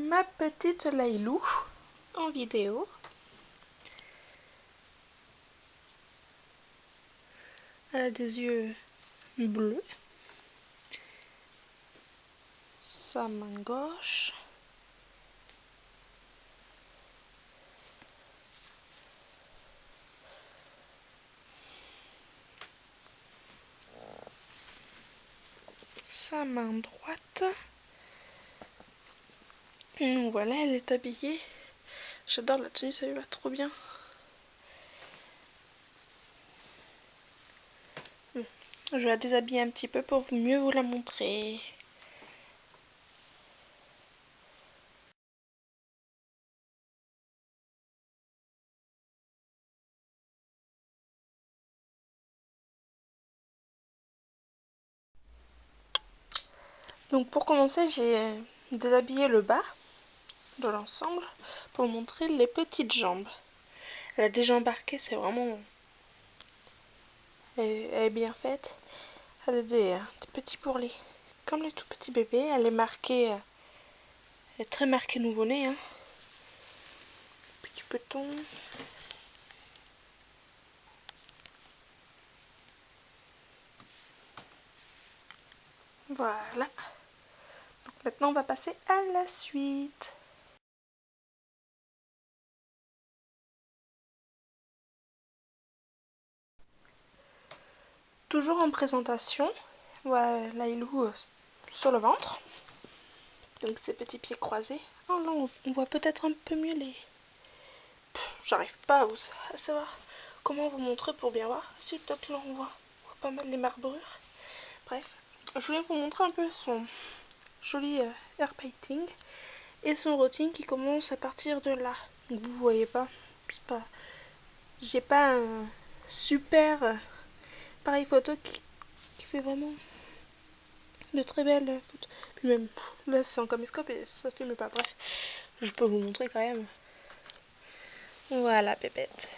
ma petite Lailou en vidéo. Elle a des yeux bleus. Sa main gauche. Sa main droite. Donc voilà, elle est habillée. J'adore la tenue, ça lui va trop bien. Je vais la déshabiller un petit peu pour mieux vous la montrer. Donc pour commencer, j'ai déshabillé le bas de l'ensemble pour montrer les petites jambes. Elle a des jambes arquées, c'est vraiment... Elle est bien faite. Elle a des petits bourrelets, comme les tout petits bébés. Elle est marquée, elle est très marquée nouveau-né. Hein. Petit peton. Voilà. Donc maintenant on va passer à la suite. Toujours en présentation, voilà Lailou sur le ventre. Donc ses petits pieds croisés. Oh là, on voit peut-être un peu mieux les... J'arrive pas à savoir comment vous montrer pour bien voir. Si peut-être là on voit pas mal les marbrures. Bref, je voulais vous montrer un peu son joli hair painting et son routine qui commence à partir de là. Donc vous voyez pas, j'ai pas un super appareil photo qui fait vraiment de très belles photos. Puis même là c'est en caméscope et ça filme pas. Bref, je peux vous montrer quand même. Voilà pépette.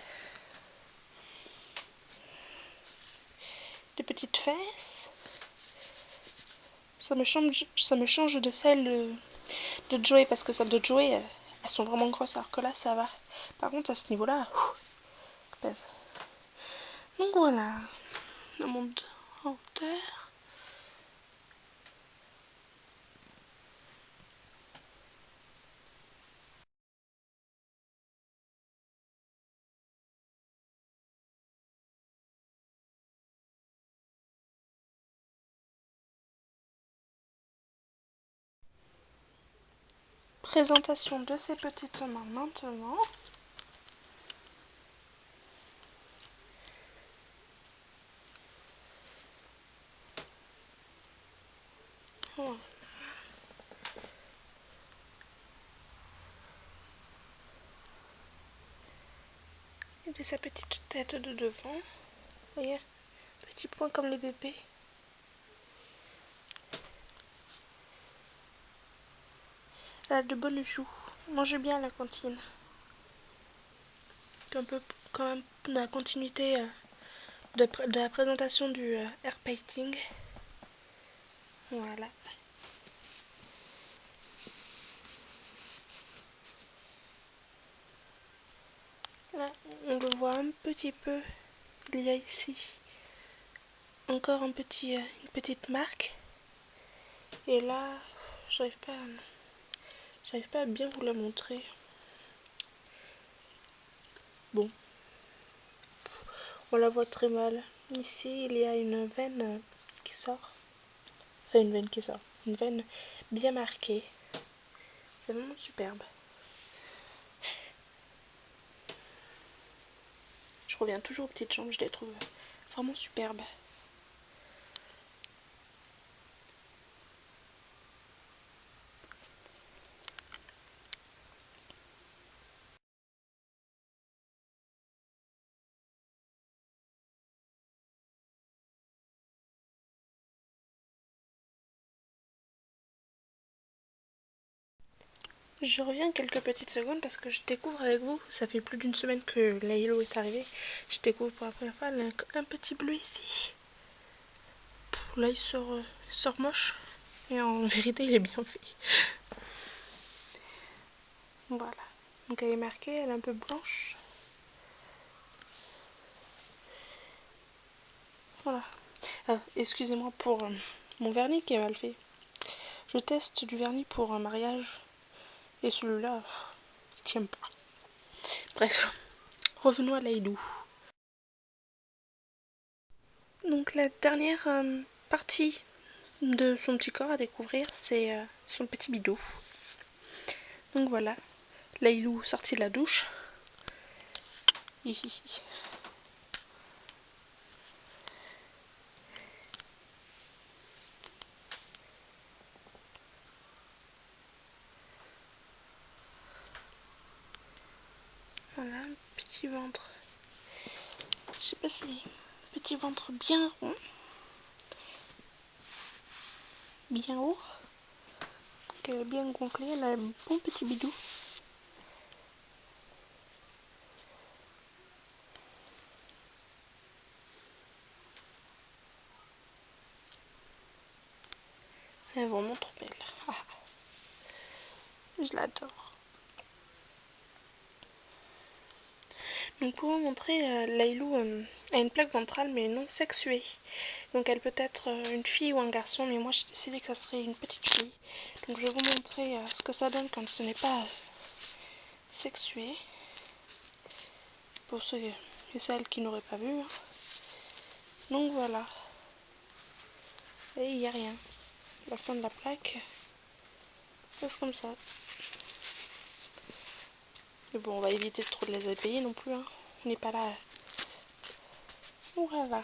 Des petites fesses. Ça me change de celle de Joey parce que celles de Joey elles sont vraiment grosses alors que là ça va. Par contre à ce niveau là pèse. Donc voilà, on monte en hauteur. Présentation de ces petites mains maintenant. Voilà. Et de sa petite tête de devant. Vous voyez, petit point comme les bébés. Elle a de bonnes joues. Mangez bien à la cantine. Un peu quand même de la continuité de la présentation du hair painting. Voilà. Là, on le voit un petit peu. Il y a ici encore une petite marque. Et là, j'arrive pas à bien vous la montrer. Bon. On la voit très mal. Ici, il y a une veine qui sort. Enfin, une veine qui sort. Une veine bien marquée. C'est vraiment superbe. Je reviens toujours aux petites jambes, je les trouve vraiment superbes. Je reviens quelques petites secondes parce que je découvre avec vous, ça fait plus d'une semaine que Lailou est arrivée. Je découvre pour la première fois, elle a un petit bleu ici. Là il sort moche et en vérité il est bien fait. Voilà. Donc elle est marquée, elle est un peu blanche. Voilà. Excusez-moi pour mon vernis qui est mal fait. Je teste du vernis pour un mariage et celui-là, il tient pas. Bref, revenons à Laïlou. Donc la dernière partie de son petit corps à découvrir, c'est son petit bidou. Donc voilà, Laïlou sorti de la douche. Hihihi. Voilà, petit ventre. Je sais pas si petit ventre bien rond, bien haut, bien gonflé, elle a un bon petit bidou. Elle est vraiment trop belle. Ah, je l'adore. Donc pour vous montrer, Laïlou a une plaque ventrale mais non sexuée. Donc elle peut être une fille ou un garçon, mais moi j'ai décidé que ça serait une petite fille. Donc je vais vous montrer ce que ça donne quand ce n'est pas sexué. Pour ceux et celles qui n'auraient pas vu. Hein. Donc voilà. Et il n'y a rien. La fin de la plaque, c'est comme ça. Mais bon, on va éviter de trop de les épayer non plus. Hein. On n'est pas là. Voilà.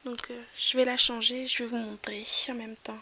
Donc je vais la changer, je vais vous montrer en même temps.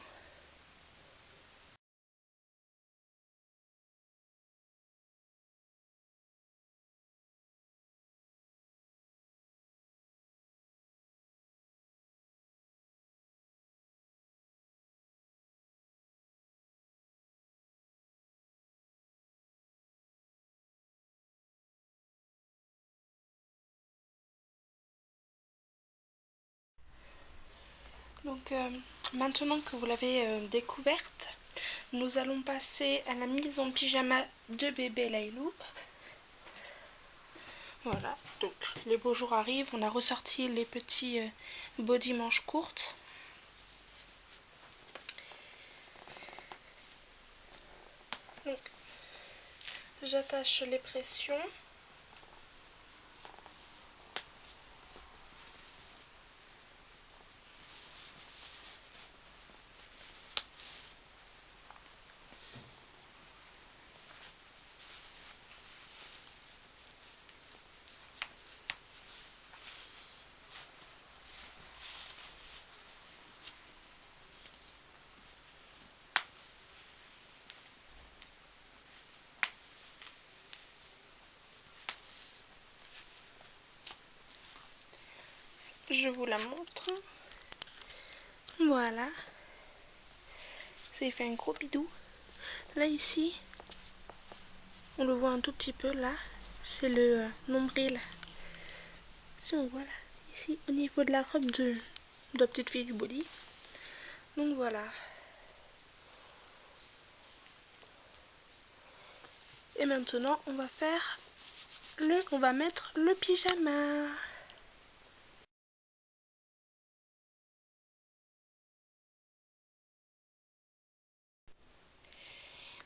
Donc maintenant que vous l'avez découverte, nous allons passer à la mise en pyjama de bébé Laïlou. Voilà, donc les beaux jours arrivent, on a ressorti les petits body manches courtes. Donc j'attache les pressions. Je vous la montre. Voilà. Ça y fait un gros bidou. Là ici, on le voit un tout petit peu là. C'est le nombril. Si on voit là, ici, au niveau de la robe de la petite fille du body. Donc voilà. Et maintenant, on va mettre le pyjama.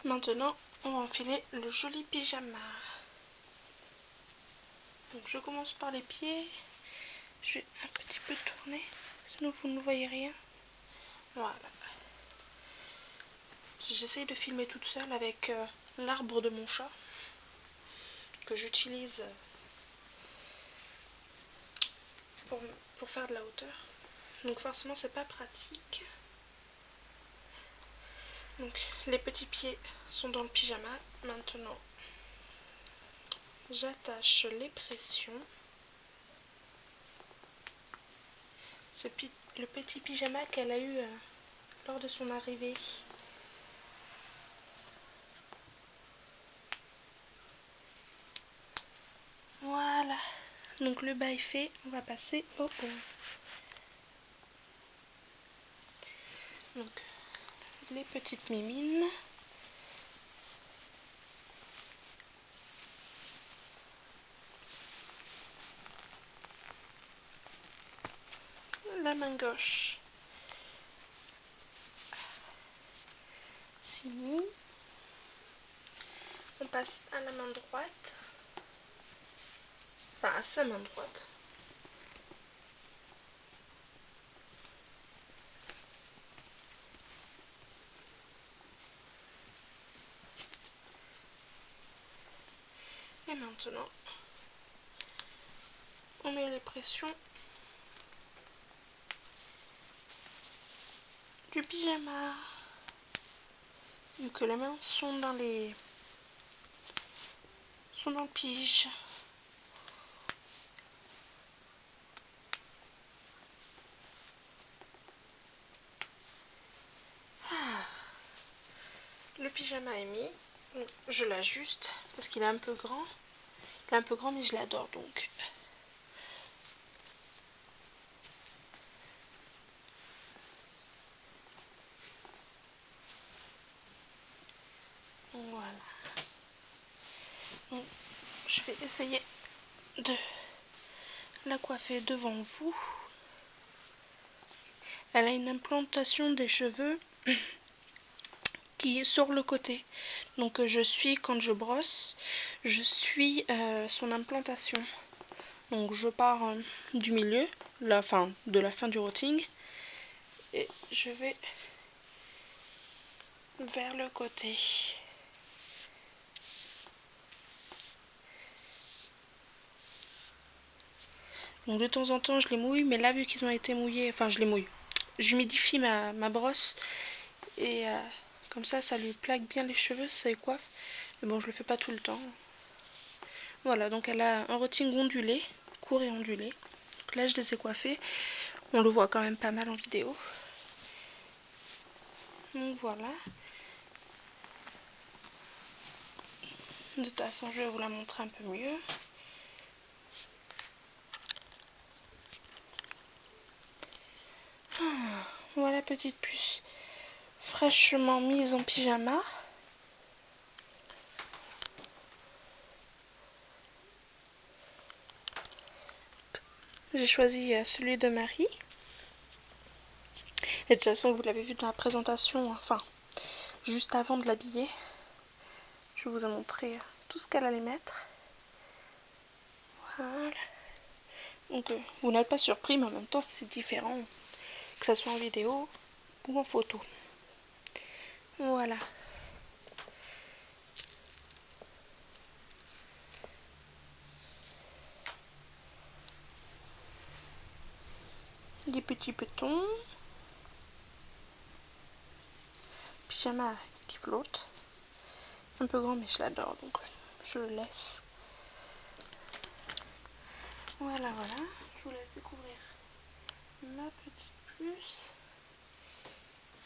Maintenant, on va enfiler le joli pyjama. Donc je commence par les pieds. Je vais un petit peu tourner, sinon vous ne voyez rien. Voilà. J'essaye de filmer toute seule avec l'arbre de mon chat que j'utilise pour faire de la hauteur. Donc forcément c'est pas pratique. Donc les petits pieds sont dans le pyjama. Maintenant j'attache les pressions. Le petit pyjama qu'elle a eu lors de son arrivée. Voilà. Donc le bas est fait, on va passer au haut. Donc les petites mimines. la main gauche. C'est mis. On passe à la main droite. Enfin, à sa main droite. Et maintenant, on met les pressions du pyjama. Vu que les mains sont dans le pige. Le pyjama est mis. Je l'ajuste parce qu'il est un peu grand. Il est un peu grand mais je l'adore donc. Voilà. Donc, je vais essayer de la coiffer devant vous. Elle a une implantation des cheveux qui est sur le côté. Donc je suis, quand je brosse, je suis son implantation. Donc je pars du milieu, de la fin du rooting, et je vais vers le côté. Donc de temps en temps je les mouille, mais là vu qu'ils ont été mouillés, enfin je les mouille. J'humidifie ma brosse et comme ça lui plaque bien les cheveux, ça les coiffe. Mais bon, je le fais pas tout le temps. Voilà, donc elle a un rooting ondulé, court et ondulé. Donc là je les ai coiffés. On le voit quand même pas mal en vidéo. Donc voilà. De toute façon, je vais vous la montrer un peu mieux. Voilà, petite puce fraîchement mise en pyjama. J'ai choisi celui de Marie. Et de toute façon, vous l'avez vu dans la présentation, enfin, juste avant de l'habiller. Je vous ai montré tout ce qu'elle allait mettre. Voilà. Donc, vous n'êtes pas surpris, mais en même temps, c'est différent. Que ce soit en vidéo ou en photo. Voilà. Des petits petons. Pyjama qui flotte. Un peu grand, mais je l'adore, donc je le laisse. Voilà, voilà. Je vous laisse découvrir ma petite puce.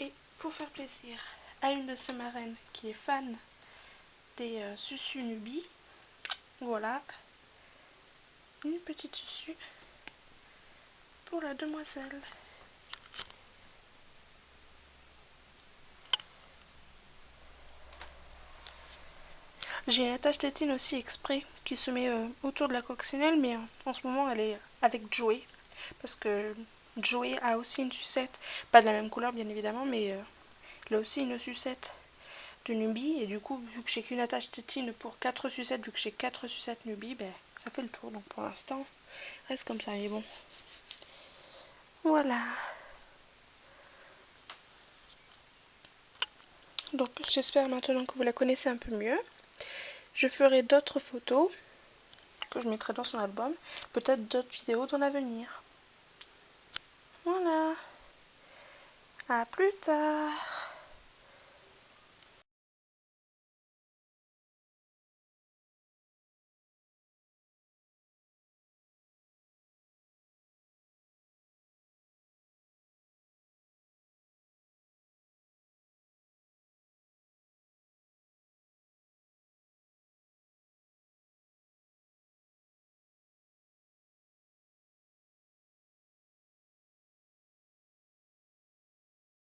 Et pour faire plaisir à une de ces marraines qui est fan des Susu Nubie, voilà, une petite Susu pour la demoiselle. J'ai une attache tétine aussi exprès qui se met autour de la coccinelle, mais en ce moment elle est avec Joey, parce que Joey a aussi une sucette, pas de la même couleur bien évidemment, mais il a aussi une sucette de Nubie, et du coup vu que j'ai qu'une attache tétine pour 4 sucettes, vu que j'ai 4 sucettes Nubie, ben ça fait le tour, donc pour l'instant reste comme ça, mais bon. Voilà. Donc j'espère maintenant que vous la connaissez un peu mieux. Je ferai d'autres photos que je mettrai dans son album, peut-être d'autres vidéos dans l'avenir. Voilà. À plus tard.